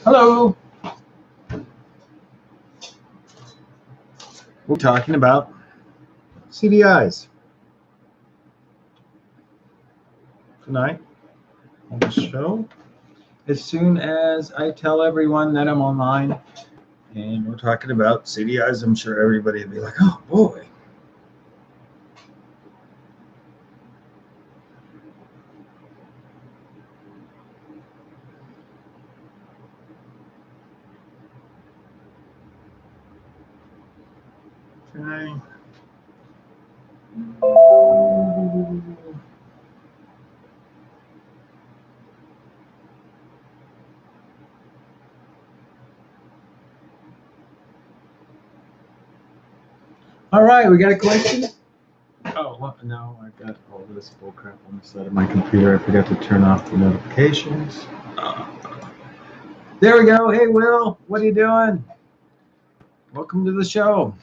Hello. We're talking about CDIs tonight on the show. As soon as I tell everyone that I'm online and we're talking about CDIs, I'm sure everybody will be like, oh boy. Okay. All right, we got a question. Oh, what? No, I've got all this bullcrap on the side of my computer. I forgot to turn off the notifications. There we go. Hey, Will, what are you doing? Welcome to the show.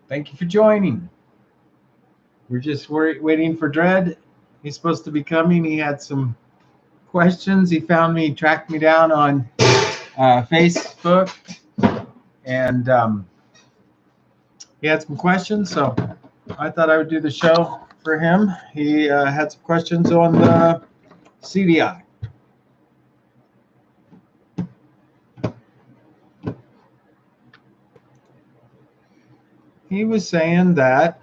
Thank you for joining. We're just waiting for Dredd. He's supposed to be coming. He had some questions. He found me, tracked me down on Facebook, and he had some questions. So I thought I would do the show for him. He had some questions on the CDI. He was saying that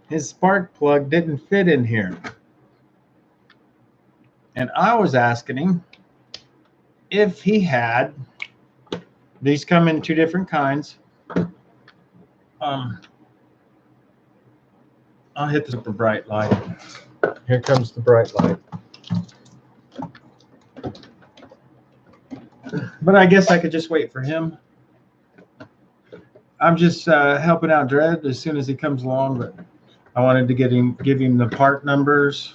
his spark plug didn't fit in here. And I was asking him if he had, these come in two different kinds. I'll hit the super bright light. Here comes the bright light. But I guess I could just wait for him. I'm just helping out Dredd as soon as he comes along, but I wanted to give him the part numbers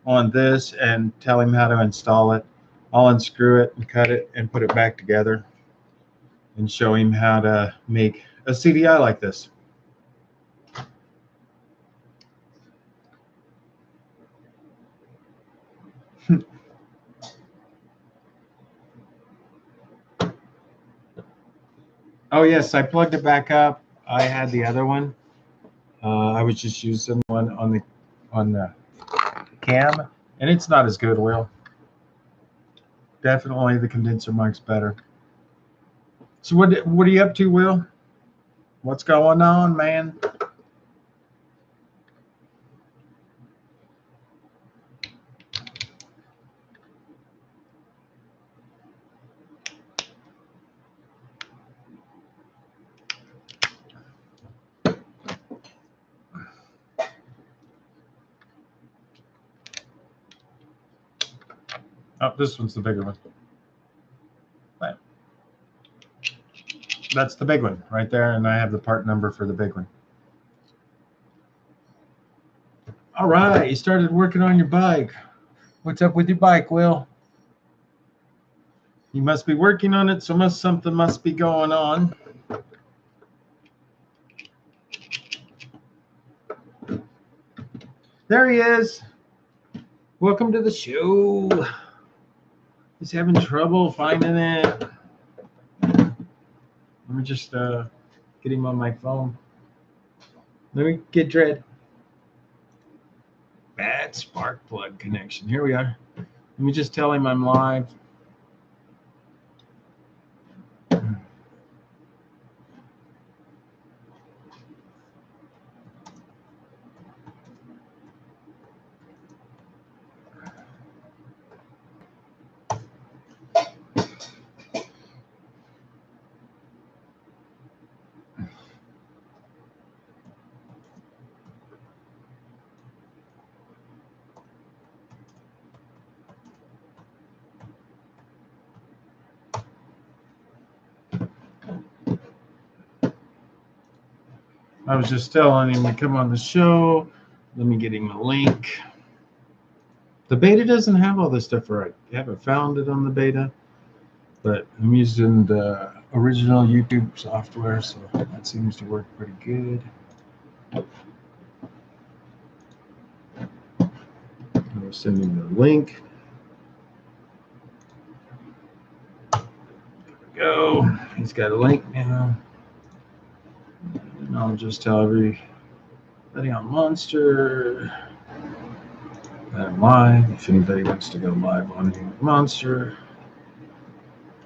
on this and tell him how to install it. I'll unscrew it and cut it and put it back together and show him how to make a CDI like this. Oh yes, I plugged it back up. I had the other one. I was just using one on the cam, and it's not as good, Will. Definitely the condenser mic's better. So what are you up to, Will? What's going on, man? Oh, this one's the bigger one. Right. That's the big one right there, and I have the part number for the big one. All right, you started working on your bike. What's up with your bike, Will? You must be working on it, so something must be going on. There he is. Welcome to the show. He's having trouble finding it. Let me just get him on my phone. Let me get Dredd. Bad spark plug connection. Here we are. Let me just tell him I'm live. I was just telling him to come on the show. Let me get him a link. The beta doesn't have all this stuff right. I haven't found it on the beta, but I'm using the original YouTube software, so that seems to work pretty good. I'm sending the link. go. He's got a link now. And I'll just tell everybody on Monster that I'm live. If anybody wants to go live on Monster,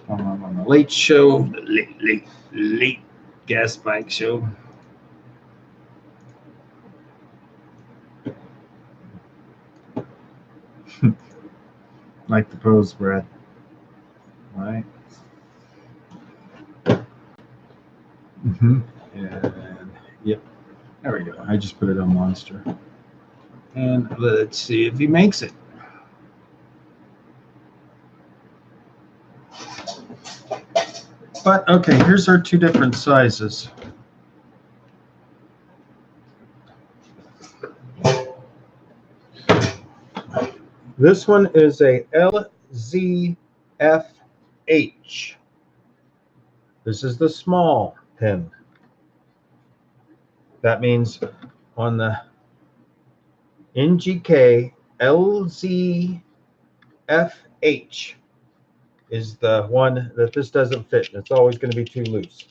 on the late show, the late gas bike show. Like the pose, Brad. All right. And yep, there we go. I just put it on Monster. And let's see if he makes it. But okay, here's our two different sizes. This one is a LZFH. This is the small pin. That means on the NGK LZFH is the one that this doesn't fit. It's always going to be too loose.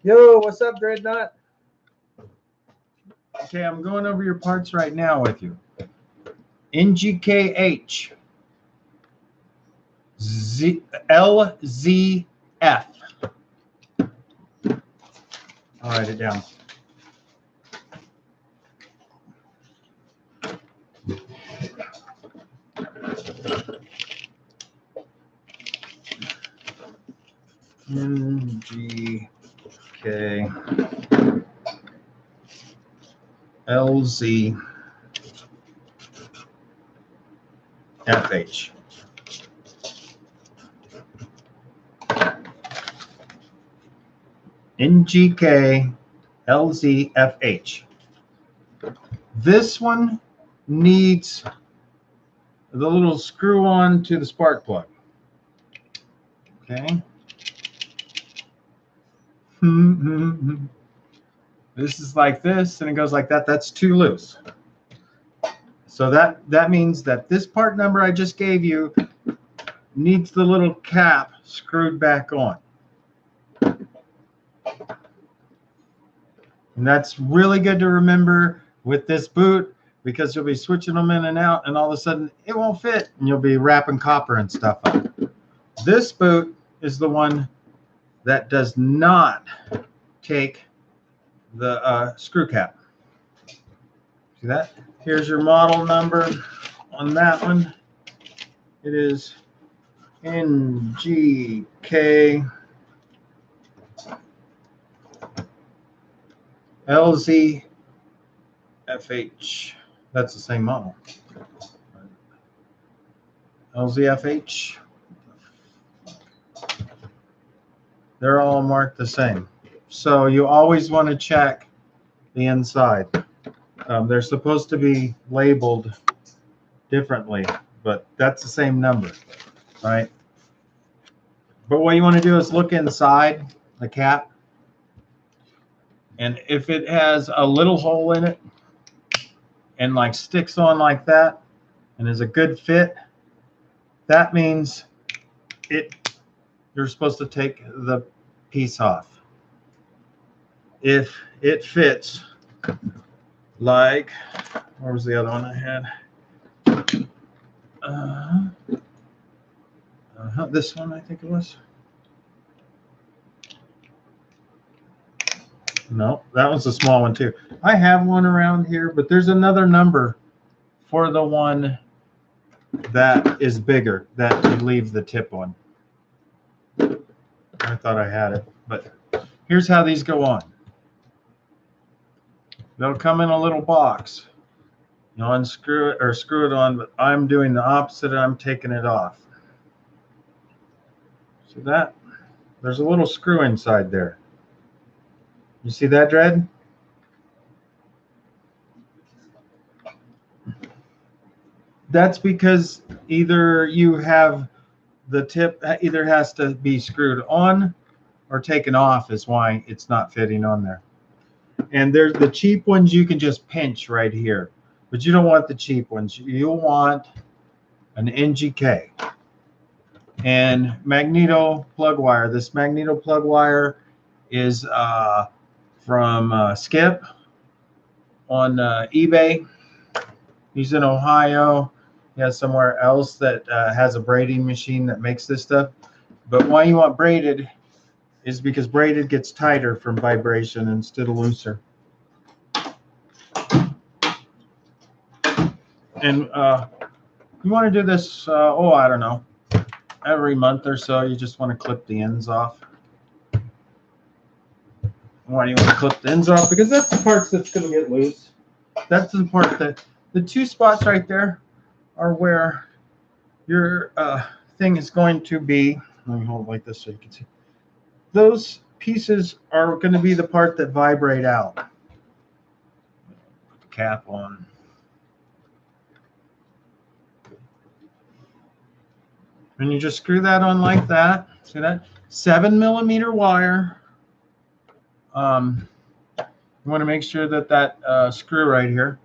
Yo, what's up, Dreadnought? Okay, I'm going over your parts right now with you. NGKH LZF. I'll write it down. NGK LZ FH. NGK LZFH. This one needs the little screw on to the spark plug. Okay. This is like this, and it goes like that. That's too loose. So that means that this part number I just gave you needs the little cap screwed back on. And that's really good to remember with this boot, because you'll be switching them in and out, and all of a sudden it won't fit, and you'll be wrapping copper and stuff up. This boot is the one that does not take the screw cap. See that? Here's your model number on that one. It is NGK LZFH. That's the same model. LZFH. They're all marked the same. So you always want to check the inside. They're supposed to be labeled differently, but that's the same number, right? But what you want to do is look inside the cap, and if it has a little hole in it and like sticks on like that and is a good fit, that means you're supposed to take the piece off. If it fits like, where was the other one I had? This one, I think it was. No, that was a small one too. I have one around here, but there's another number for the one that is bigger that you leave the tip on. I thought I had it, but here's how these go on. They'll come in a little box. You unscrew it or screw it on, but I'm doing the opposite. I'm taking it off. See that? There's a little screw inside there. You see that, Dredd? That's because either you have the tip either has to be screwed on or taken off is why it's not fitting on there. And there's the cheap ones you can just pinch right here, but you don't want the cheap ones. You'll want an NGK. and magneto plug wire. This magneto plug wire is from Skip on eBay. He's in Ohio. He has somewhere else that has a braiding machine that makes this stuff. But why you want braided is because braided gets tighter from vibration instead of looser. And you want to do this, I don't know, every month or so. You just want to clip the ends off. Why do you want to clip the ends off? Because that's the parts that's going to get loose. That's the part that, the two spots right there are where your thing is going to be. Let me hold it like this so you can see. Those pieces are going to be the part that vibrate out. Put the cap on. And you just screw that on like that. See that? 7mm wire. You want to make sure that that screw right here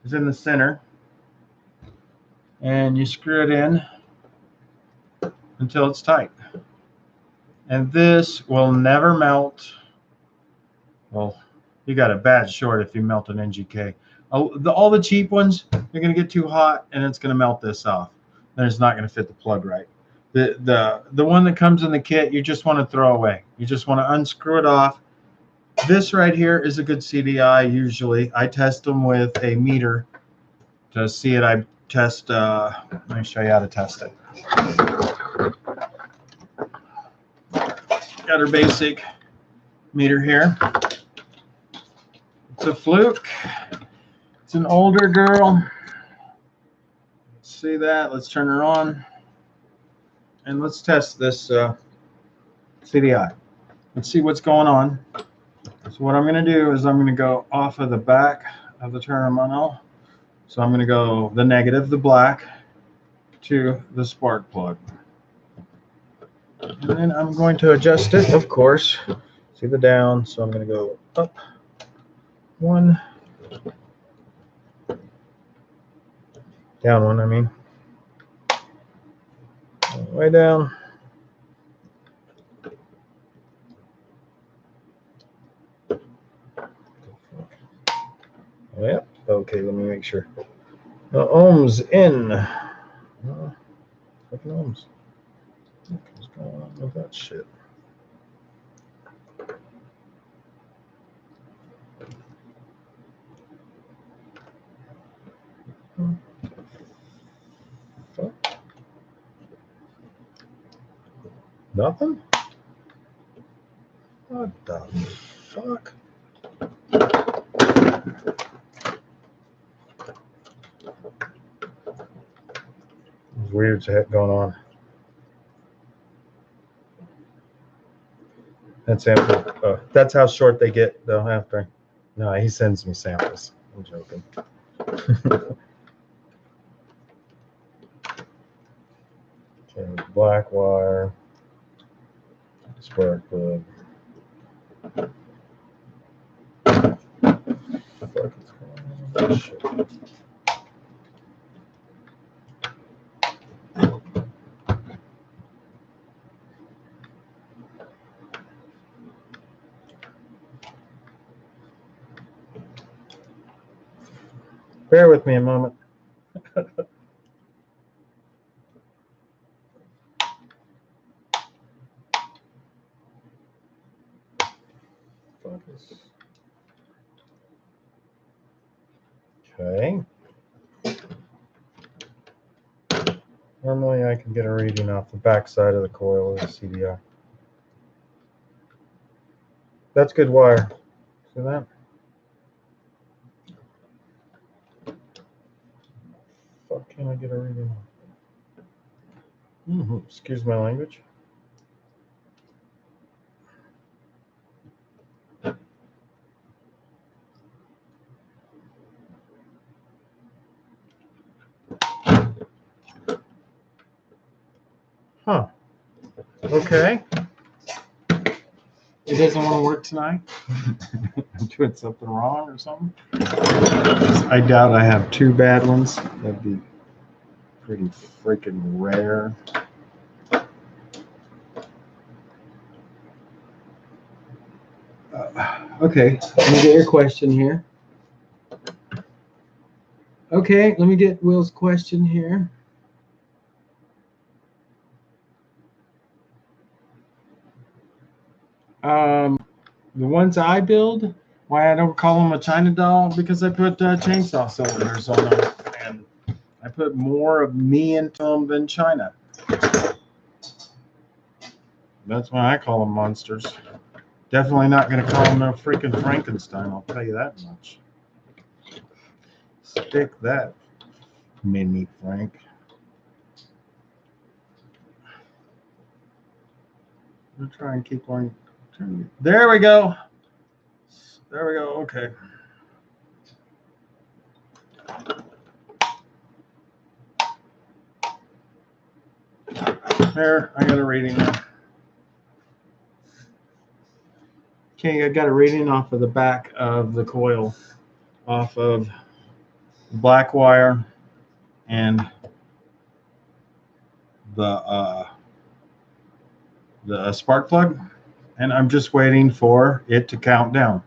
is in the center. And you screw it in until it's tight. And this will never melt. Well, you got a bad short if you melt an NGK. All the cheap ones, they're going to get too hot and it's going to melt this off. Then it's not going to fit the plug right. The one that comes in the kit, you just want to throw away. You just want to unscrew it off. This right here is a good CDI usually. I test them with a meter to see it. I test, let me show you how to test it. Got our basic meter here. It's a Fluke. It's an older girl. See that? Let's turn her on. And let's test this CDI. Let's see what's going on. So what I'm going to do is I'm going to go off of the back of the terminal. So I'm going to go the negative, the black, to the spark plug. And then I'm going to adjust it, of course. See the down, so I'm going to go up 1. Down 1, I mean. Way down. Oh, yeah. Okay, let me make sure. The ohms in. Fucking ohms. What's going on with that shit? Fuck. Nothing? What the fuck? There's weird shit going on. That's sample. Oh, that's how short they get though after. No, he sends me samples. I'm joking. Okay, black wire. Spark plug. Fuck is going on with this shit? Bear with me a moment. Focus. Okay. Normally I can get a reading off the back side of the coil of the CDI. That's good wire. See that? Fuck, can I get a reading on? Excuse my language. Huh. Okay. It doesn't want to work tonight. I'm doing something wrong or something. I doubt I have 2 bad ones. That'd be pretty freaking rare. Okay, let me get your question here. Okay, let me get Will's question here. The ones I build, why I don't call them a China doll, because I put chainsaw cylinders on them, and I put more of me into them than China. That's why I call them monsters. Definitely not going to call them no freaking Frankenstein, I'll tell you that much. Stick that, mini Frank. I'm going to try and keep on. There we go. There we go. Okay. There, I got a rating now. Okay, I got a rating off of the back of the coil, off of black wire and the spark plug, and I'm just waiting for it to count down.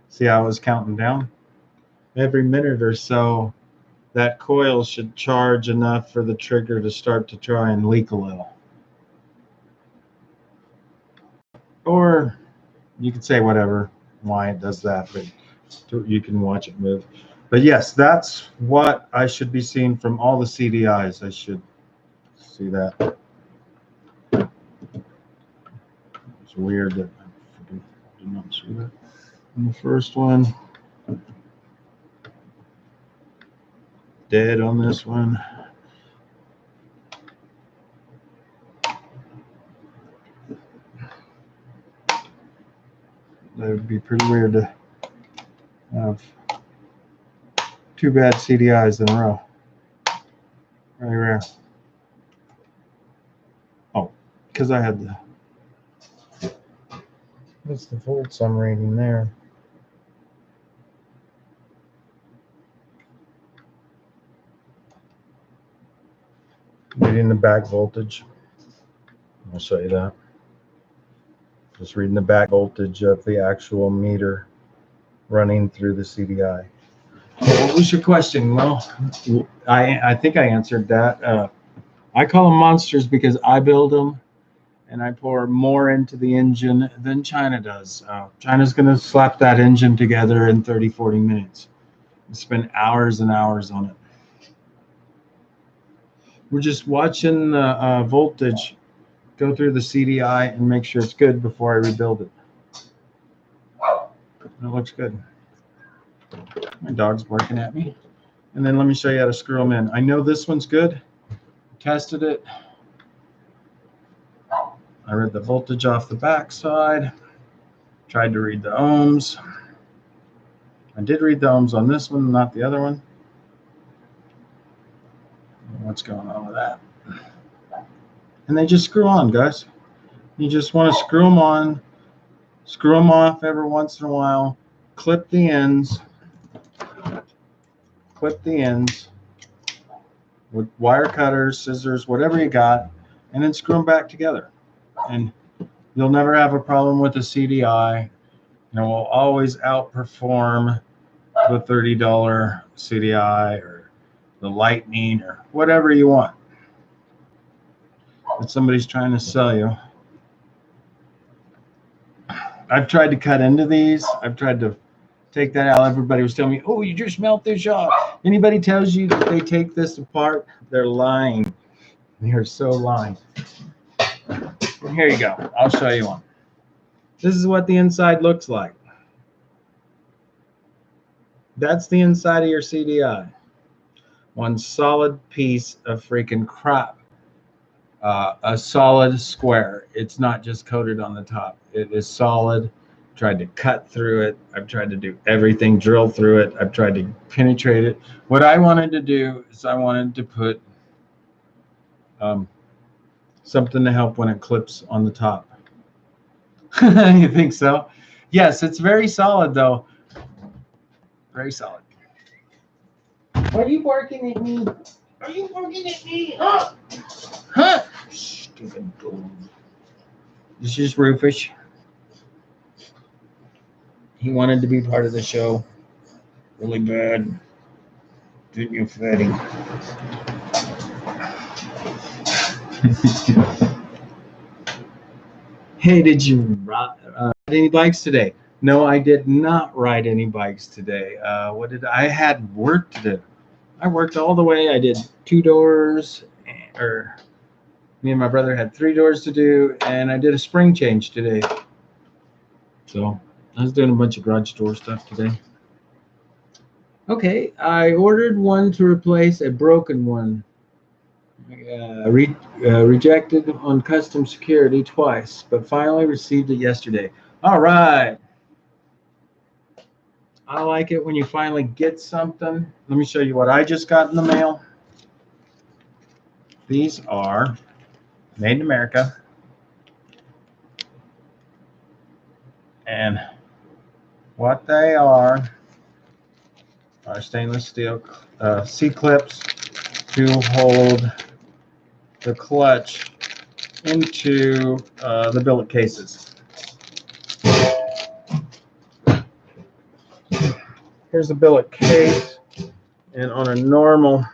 See how it was counting down? Every minute or so, that coil should charge enough for the trigger to start to try and leak a little. Or you could say whatever, why it does that, but you can watch it move. But yes, that's what I should be seeing from all the CDIs. I should see that. It's weird that I did not see that. And the first one, dead on this one. That would be pretty weird to have two bad CDIs in a row. Very rare. Oh, because I had the. What's the volts I'm reading there? Reading the back voltage. I'll show you that. Just reading the back voltage of the actual meter running through the CDI. What was your question? Well, I think I answered that. I call them monsters because I build them and I pour more into the engine than China does. China's going to slap that engine together in 30, 40 minutes. And spend hours and hours on it. We're just watching the voltage go through the CDI and make sure it's good before I rebuild it. It looks good. My dog's barking at me. And then let me show you how to screw them in. I know this one's good. Tested it. I read the voltage off the back side. Tried to read the ohms. I did read the ohms on this one, not the other one. What's going on with that? And they just screw on, guys. You just want to screw them on, screw them off every once in a while, clip the ends with wire cutters, scissors, whatever you got, and then screw them back together. And you'll never have a problem with the CDI. And it will always outperform the $30 CDI or the Lightning or whatever you want that somebody's trying to sell you. I've tried to cut into these. I've tried to take that out. Everybody was telling me, oh, you just melt this off. Anybody tells you that they take this apart, they're lying. They're so lying. And here you go. I'll show you one. This is what the inside looks like. That's the inside of your CDI. One solid piece of freaking crap. A solid square. It's not just coated on the top. It is solid. Tried to cut through it. I've tried to do everything, drill through it. I've tried to penetrate it. What I wanted to do is I wanted to put something to help when it clips on the top. You think so? Yes, it's very solid though. Very solid. Are you barking at me? Are you barking at me? Huh? Huh? Stupid dog. This is Rufus. He wanted to be part of the show really bad. Didn't you, Fatty? Hey, did you ride any bikes today? No, I did not ride any bikes today. I had work to do. I worked all the way. I did 2 doors, or me and my brother had 3 doors to do, and I did a spring change today. So I was doing a bunch of garage door stuff today. Okay, I ordered one to replace a broken one. Rejected on custom security twice, but finally received it yesterday. All right. I like it when you finally get something. Let me show you what I just got in the mail. These are made in America. And what they are stainless steel C-clips to hold the clutch into the billet cases. Here's the billet case, and on a normal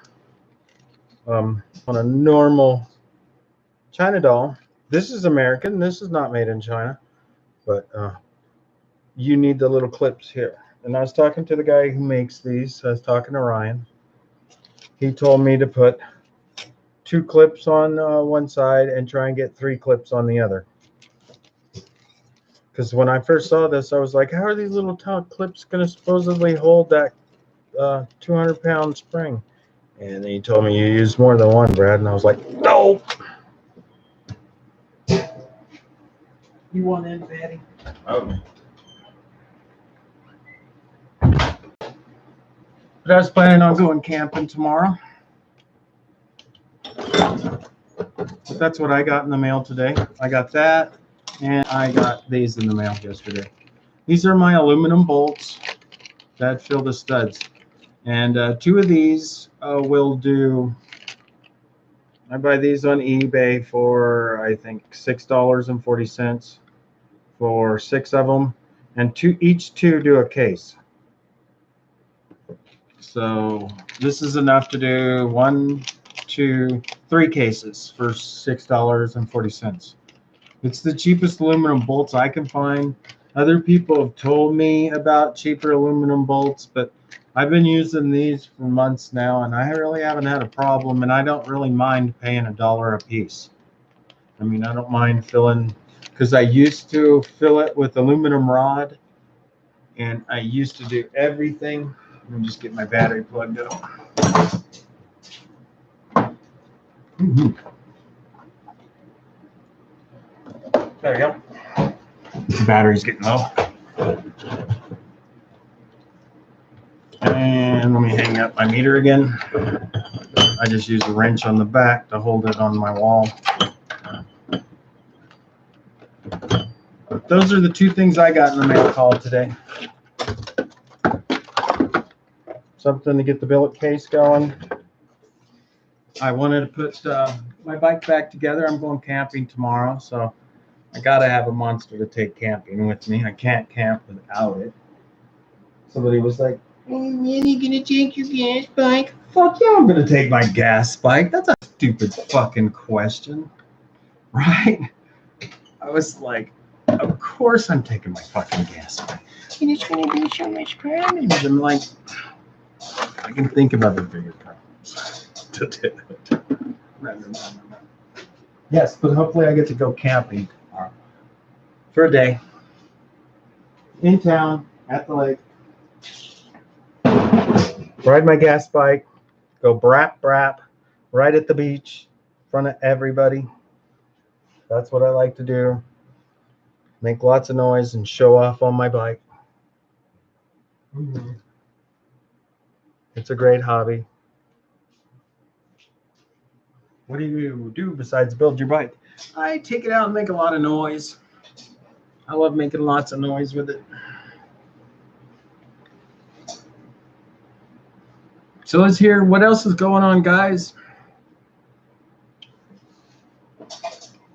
China doll, this is American. This is not made in China, but you need the little clips here. And I was talking to the guy who makes these. I was talking to Ryan. He told me to put 2 clips on one side and try and get 3 clips on the other. Because when I first saw this, I was like, how are these little clips going to supposedly hold that 200-pound spring? And he told me you use more than one, Brad. And I was like, no. You want in, Patty? Okay. But I was planning on going camping tomorrow. But that's what I got in the mail today. I got that, and I got these in the mail yesterday. These are my aluminum bolts that fill the studs. And 2 of these will do. I buy these on eBay for, I think, $6.40 for 6 of them. And each two do a case. So this is enough to do 1, 2, 3 cases for $6.40. It's the cheapest aluminum bolts I can find. Other people have told me about cheaper aluminum bolts, but I've been using these for months now, and I really haven't had a problem, and I don't really mind paying $1 a piece. I mean, I don't mind filling, because I used to fill it with aluminum rod, and I used to do everything. Let me just get my battery plugged up. Mm-hmm. There we go. The battery's getting low. And let me hang up my meter again. I just use a wrench on the back to hold it on my wall. But those are the 2 things I got in the mail call today. Something to get the billet case going. I wanted to put my bike back together. I'm going camping tomorrow, so I got to have a monster to take camping with me. I can't camp without it. Somebody was like, "Oh, when are you going to take your gas bike?" Fuck yeah, I'm going to take my gas bike. That's a stupid fucking question, right? I was like, of course I'm taking my fucking gas bike. And it's going to be so much problems. I'm like, I can think of other bigger problems to do it. Yes, but hopefully I get to go camping tomorrow for a day in town at the lake. Ride my gas bike, go brap right at the beach in front of everybody. That's what I like to do. Make lots of noise and show off on my bike. Mm-hmm. It's a great hobby. What do you do besides build your bike? I take it out and make a lot of noise. I love making lots of noise with it. So let's hear what else is going on, guys.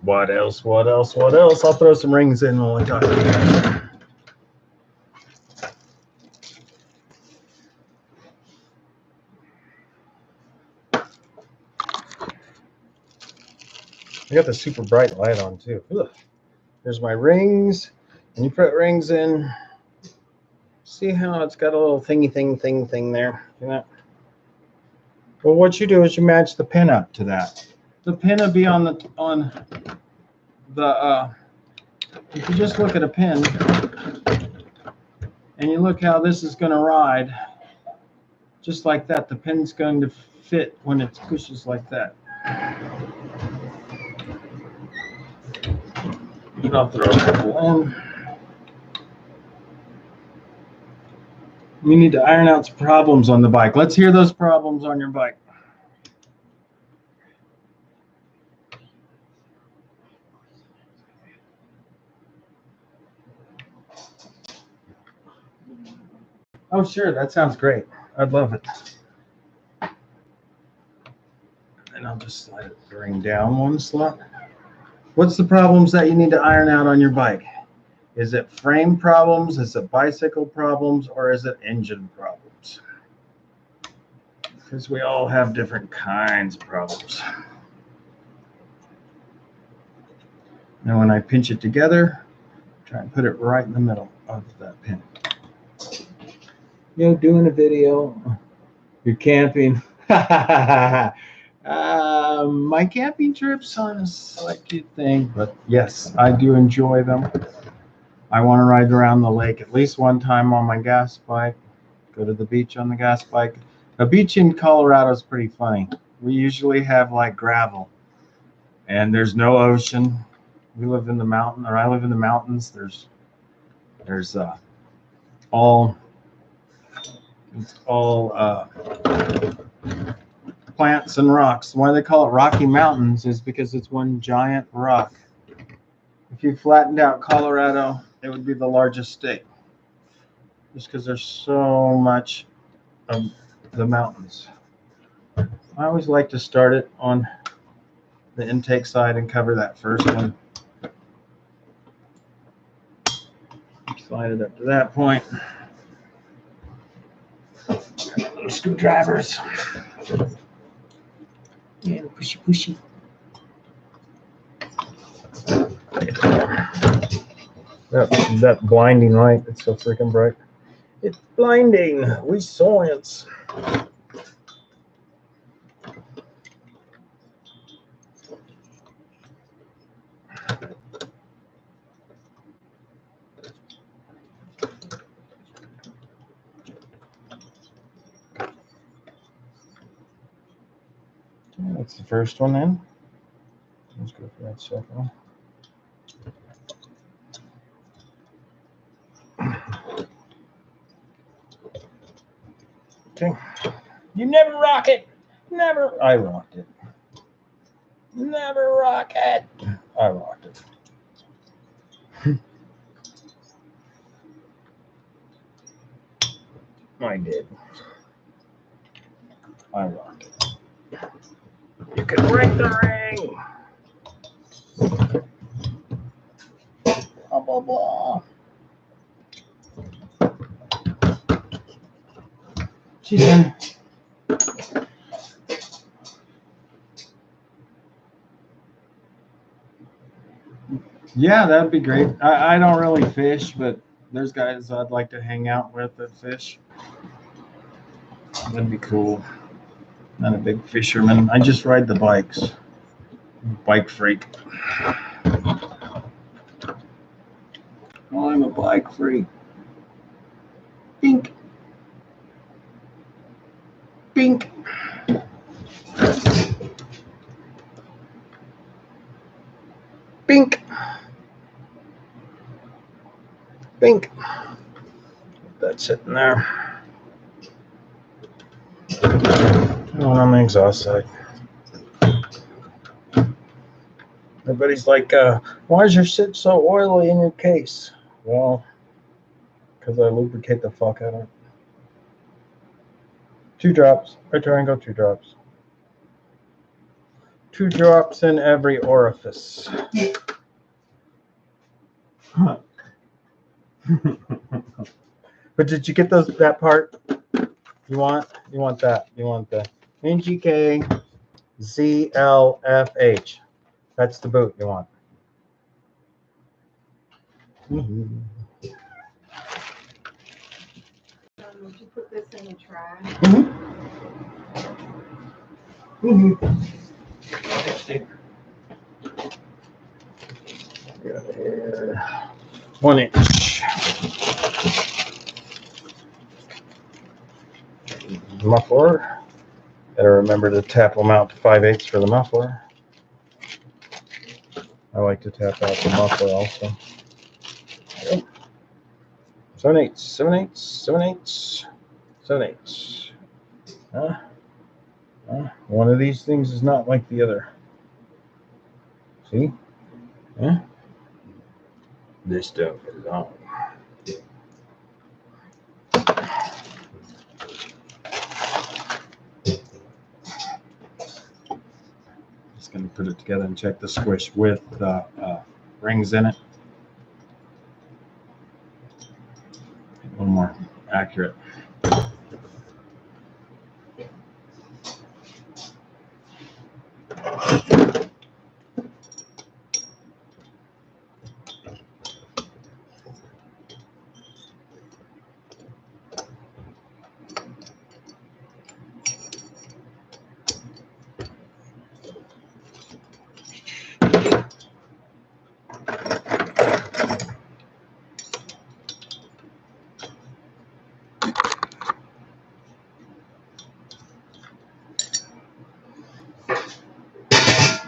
What else? I'll throw some rings in while I talk to you guys. I got the super bright light on too. Ugh. There's my rings. And you put rings in. See how it's got a little thingy thing there? See that? Well, what you do is you match the pin up to that. The pin will be on the if you just look at a pin and you look how this is going to ride, just like that, the pin's going to fit when it pushes like that. I'll throw a couple in. You need to iron out some problems on the bike. Let's hear those problems on your bike. Oh, sure. That sounds great. I'd love it. And I'll just slide it, bring down one slot. What's the problems that you need to iron out on your bike? Is it frame problems? Is it bicycle problems? Or is it engine problems? Because we all have different kinds of problems. Now when I pinch it together, try and put it right in the middle of that pin. You're doing a video. You're camping. My camping trips aren't a selected thing, but yes, I do enjoy them. I want to ride around the lake at least one time on my gas bike. Go to the beach on the gas bike. A beach in Colorado is pretty funny. We usually have like gravel, and there's no ocean. We live in the mountain, or I live in the mountains. There's all plants and rocks. Why they call it Rocky Mountains is because it's one giant rock. If you flattened out Colorado, it would be the largest state, just because there's so much of the mountains. I always like to start it on the intake side and cover that first one. Slide it up to that point. Screwdrivers. And pushy. That blinding light, it's so freaking bright. It's blinding. We science. That's the first one in. Let's go for that second one. Okay. You never rock it. Never. I rocked it. Never rock it. I rocked it. I did. I rocked it. You can break the ring. Blah, blah, blah. She's in. Yeah, that'd be great. I don't really fish, but there's guys I'd like to hang out with that fish. That'd be cool. Not a big fisherman. I just ride the bikes. Bike freak. Oh, I'm a bike freak. Bink. Bink. Bink. Bink. That's sitting there. On the exhaust side. Everybody's like, why is your sit so oily in your case? Well, because I lubricate the fuck out of it. 2 drops. Right triangle, 2 drops. 2 drops in every orifice. Huh. But did you get that part? You want that. You want the NGK ZLFH. That's the boot you want. Mm-hmm. Would you put this in the trash? Mm-hmm. Mm-hmm. 1 inch. Muffler. Gotta remember to tap them out to 5/8 for the muffler. I like to tap out the muffler also. 7/8, 7/8, 7/8, 7/8. One of these things is not like the other. See? Huh? This stuff is on. Just going to put it together and check the squish with rings in it. A little more accurate.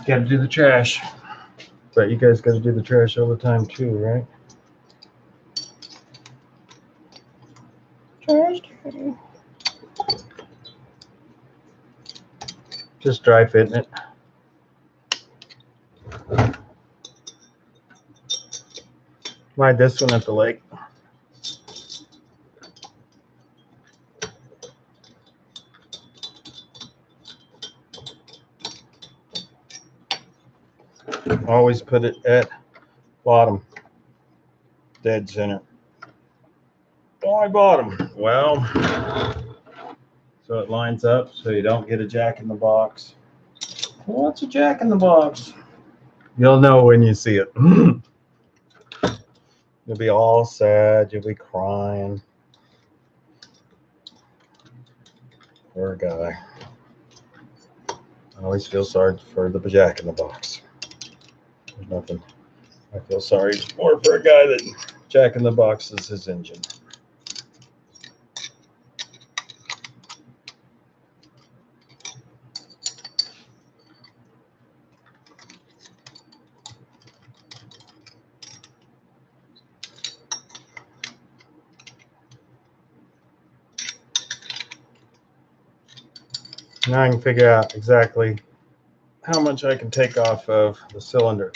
Got to do the trash. But you guys got to do the trash all the time too, right? Trash. Just dry fitting it. Ride this one at the lake. Always put it at bottom, dead center. Why bottom? Well, so it lines up so you don't get a jack in the box. What's a jack in the box? You'll know when you see it. You'll be all sad. You'll be crying. Poor guy. I always feel sorry for the jack in the box. There's nothing. I feel sorry more for a guy that jack in the box is his engine. Now I can figure out exactly how much I can take off of the cylinder.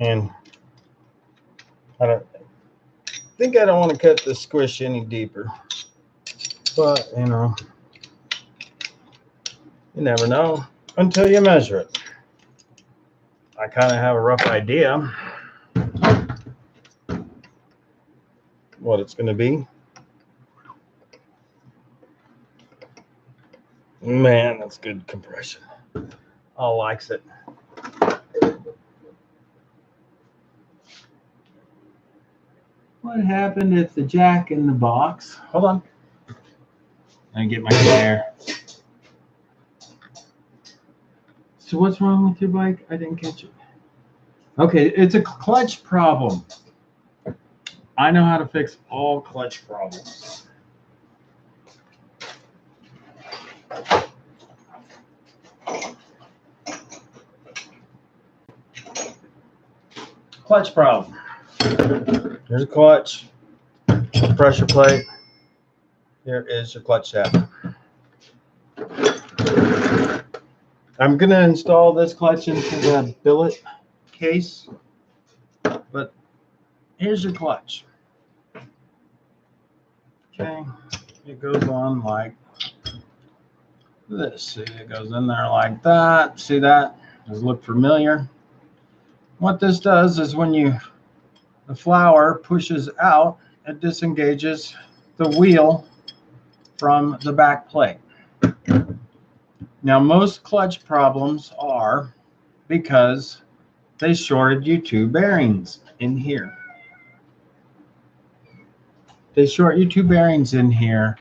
And I don't want to cut the squish any deeper. But, you know, you never know until you measure it. I kind of have a rough idea what it's going to be. Man, that's good compression. All likes it. What happened if the jack in the box? Hold on. I get my hair. So what's wrong with your bike? I didn't catch it. Okay, it's a clutch problem. I know how to fix all clutch problems. Clutch problem. Here's a clutch, pressure plate. Here is your clutch shaft. I'm going to install this clutch into the billet case, but here's your clutch. Okay, it goes on like this. See, it goes in there like that. See that? Does it look familiar? What this does is when the flower pushes out, it disengages the wheel from the back plate. Now, most clutch problems are because they shorted you two bearings in here. They short you two bearings in here.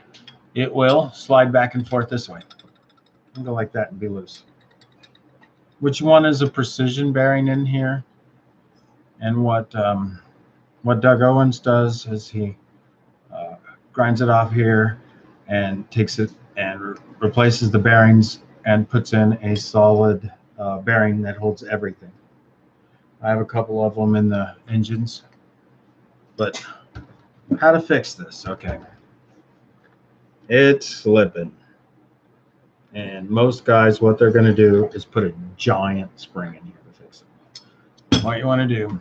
It will slide back and forth this way. And go like that and be loose. Which one is a precision bearing in here? And what Doug Owens does is he grinds it off here and takes it and replaces the bearings and puts in a solid bearing that holds everything. I have a couple of them in the engines, but how to fix this? Okay, it's slipping, and most guys, what they're going to do is put a giant spring in here to fix it. What you want to do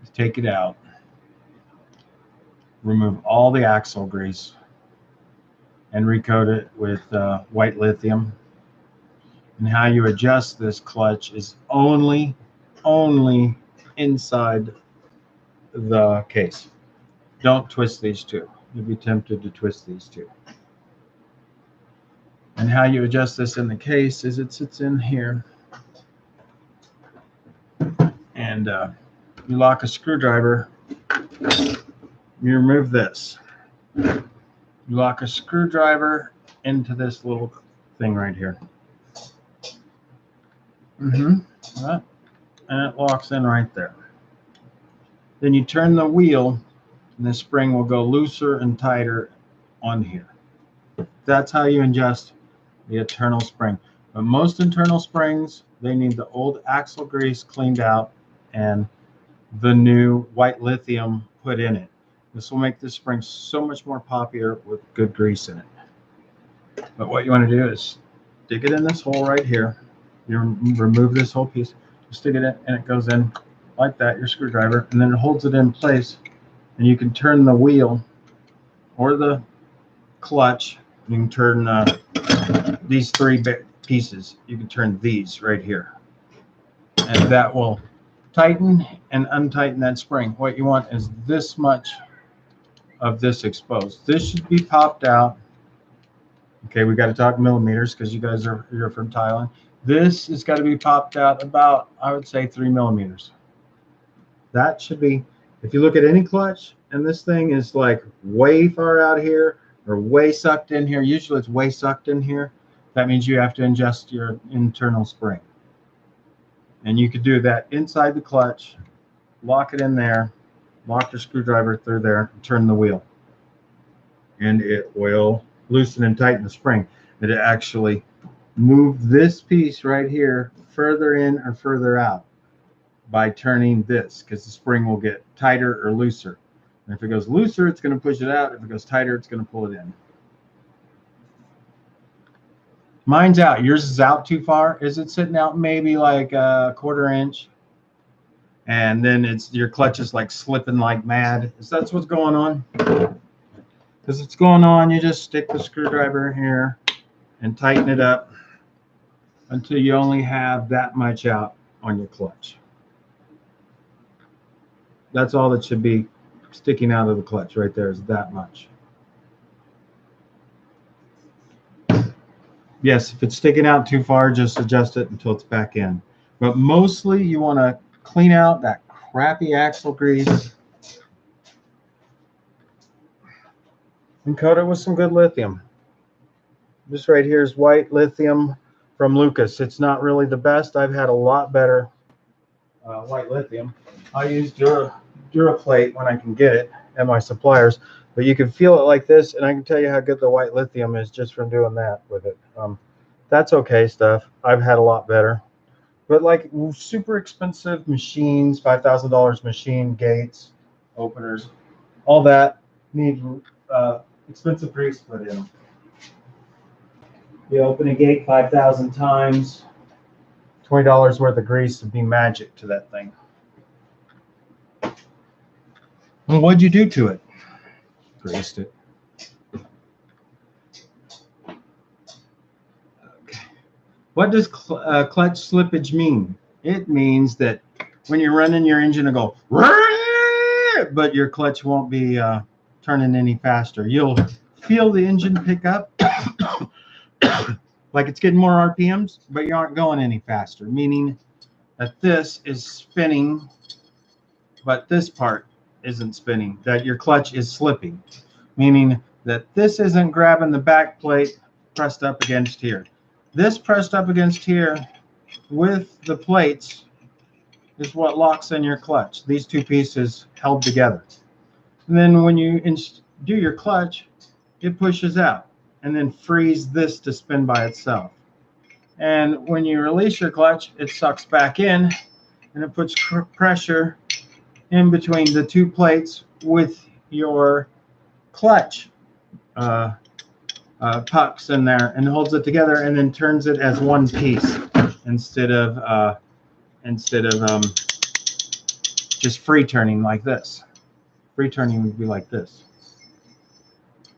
is take it out, remove all the axle grease, and recoat it with white lithium. And how you adjust this clutch is only inside the case. Don't twist these two. You'll be tempted to twist these two. And how you adjust this in the case is it sits in here. And you lock a screwdriver. You remove this. You lock a screwdriver into this little thing right here. And it locks in right there. Then you turn the wheel, and the spring will go looser and tighter on here. That's how you adjust the internal spring. But most internal springs, they need the old axle grease cleaned out and the new white lithium put in it. This will make this spring so much more popular with good grease in it. But what you want to do is stick it in this hole right here. You remove this whole piece, you stick it in, and it goes in like that, your screwdriver, and then it holds it in place. And you can turn the wheel or the clutch. You can turn these three pieces. You can turn these right here, and that will tighten and untighten that spring. What you want is this much of this exposed. This should be popped out. Okay, we got to talk millimeters because you guys you're from Thailand. This has got to be popped out about, I would say, 3 millimeters. That should be, if you look at any clutch and this thing is like way far out here or way sucked in here, usually it's way sucked in here, that means you have to adjust your internal spring. And you could do that inside the clutch, lock it in there, lock your screwdriver through there, and turn the wheel. And it will loosen and tighten the spring. It actually move this piece right here further in or further out by turning this, because the spring will get tighter or looser. And if it goes looser, it's going to push it out. If it goes tighter, it's going to pull it in. Mine's out. Yours is out too far. Is it sitting out maybe like a 1/4 inch? And then it's your clutch is like slipping like mad. Is that what's going on? Because it's going on, you just stick the screwdriver here and tighten it up until you only have that much out on your clutch. That's all that should be sticking out of the clutch right there, is that much. Yes, if it's sticking out too far, just adjust it until it's back in. But mostly you want to clean out that crappy axle grease and coat it with some good lithium. This right here is white lithium from Lucas. It's not really the best. I've had a lot better white lithium. I use Duraplate when I can get it at my suppliers, but you can feel it like this, and I can tell you how good the white lithium is just from doing that with it. That's okay stuff. I've had a lot better. But like super expensive machines, $5,000 machine, gates, openers, all that need expensive grease put in them. You open a gate 5,000 times, $20 worth of grease would be magic to that thing. Well, what'd you do to it? Greased it. Okay. What does clutch slippage mean? It means that when you're running your engine, it'll go, but your clutch won't be turning any faster. You'll feel the engine pick up, like it's getting more RPMs, but you aren't going any faster, meaning that this is spinning, but this part isn't spinning, that your clutch is slipping, meaning that this isn't grabbing the back plate pressed up against here. This pressed up against here with the plates is what locks in your clutch. These two pieces held together. And then when you do your clutch, it pushes out and then frees this to spin by itself. And when you release your clutch, it sucks back in and it puts pressure in between the two plates with your clutch pucks in there and holds it together and then turns it as one piece instead of just free turning like this. Free turning would be like this,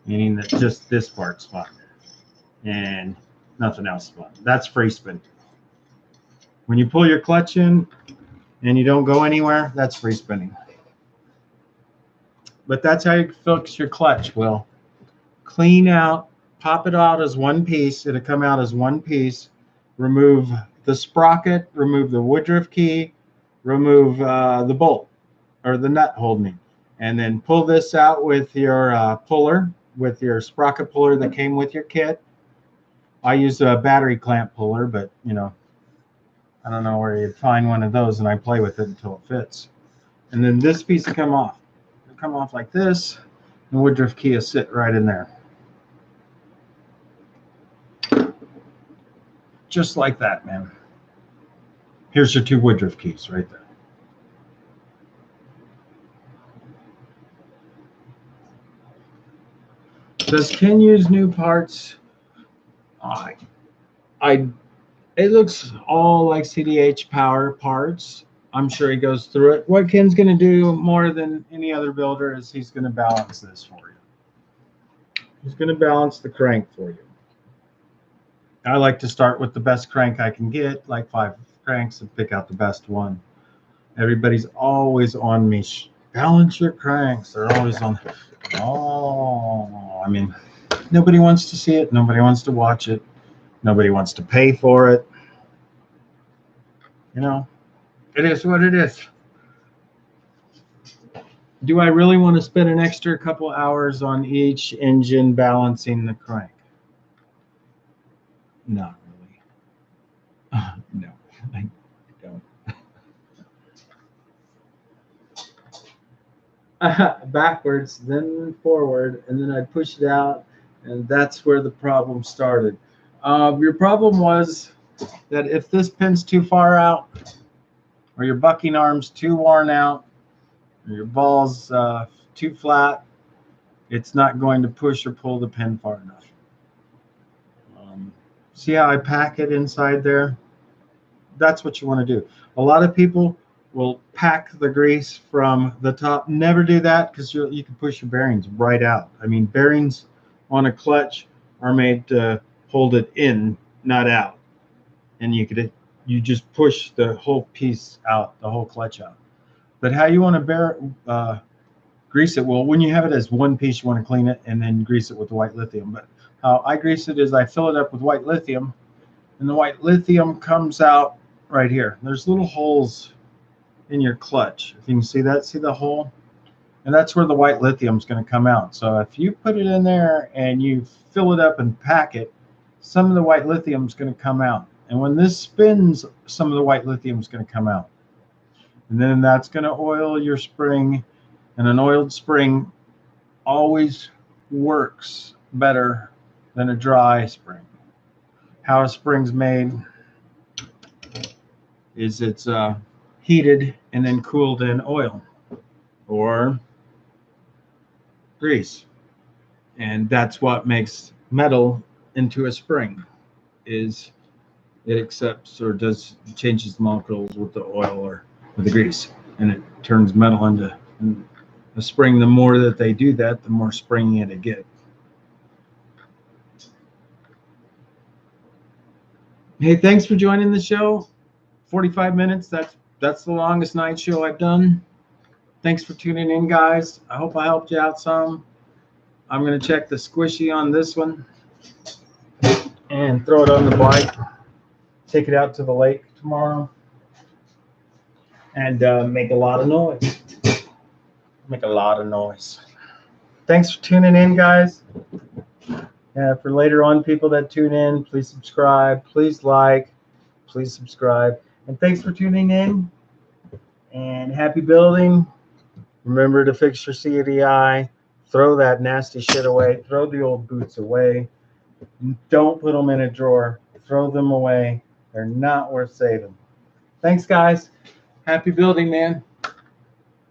meaning that just this part's fun and nothing else fun. That's free spin. When you pull your clutch in and you don't go anywhere, that's free spinning. But that's how you fix your clutch. Will clean out, pop it out as one piece. It'll come out as one piece. Remove the sprocket, remove the Woodruff key, remove the bolt or the nut holding it, and then pull this out with your puller, with your sprocket puller that came with your kit. I use a battery clamp puller, but you know, I don't know where you'd find one of those, and I play with it until it fits. And then this piece will come off. It'll come off like this, and the Woodruff key will sit right in there. Just like that, man. Here's your two Woodruff keys right there. Does Ken use new parts? It looks all like CDH power parts. I'm sure he goes through it. What Ken's going to do more than any other builder is he's going to balance this for you. He's going to balance the crank for you. I like to start with the best crank I can get, like 5 cranks, and pick out the best one. Everybody's always on me. Balance your cranks. They're always on. Oh, I mean, nobody wants to see it. Nobody wants to watch it. Nobody wants to pay for it. You know, it is what it is. Do I really want to spend an extra couple hours on each engine balancing the crank? Not really. No, I don't. Backwards, then forward, and then I'd push it out, and that's where the problem started. Your problem was that if this pin's too far out, or your bucking arm's too worn out, or your ball's too flat, it's not going to push or pull the pin far enough. See how I pack it inside there? That's what you want to do. A lot of people will pack the grease from the top. Never do that, because you can push your bearings right out. I mean, bearings on a clutch are made to hold it in, not out. And you just push the whole piece out, the whole clutch out. But how you want to grease it, well, when you have it as one piece, you want to clean it and then grease it with the white lithium. But how I grease it is I fill it up with white lithium, and the white lithium comes out right here. There's little holes in your clutch. If you can see that, see the hole? And that's where the white lithium is going to come out. So if you put it in there and you fill it up and pack it, some of the white lithium is going to come out. And when this spins, some of the white lithium is going to come out. And then that's going to oil your spring. And an oiled spring always works better than a dry spring. How a spring's made is it's heated and then cooled in oil or grease. And that's what makes metal into a spring, is it accepts or changes the molecules with the oil or with the grease, and it turns metal into a spring. The more that they do that, the more springy it gets. Hey, thanks for joining the show. 45 minutes. That's the longest night show I've done. Thanks for tuning in, guys. I hope I helped you out some. I'm going to check the squishy on this one. And and throw it on the bike. Take it out to the lake tomorrow and make a lot of noise. Make a lot of noise. Thanks for tuning in, guys. For later on people that tune in, please subscribe, please like, please subscribe. And thanks for tuning in. And happy building. Remember to fix your CDI. Throw that nasty shit away. Throw the old boots away. Don't put them in a drawer. Throw them away. They're not worth saving. Thanks, guys. Happy building, man.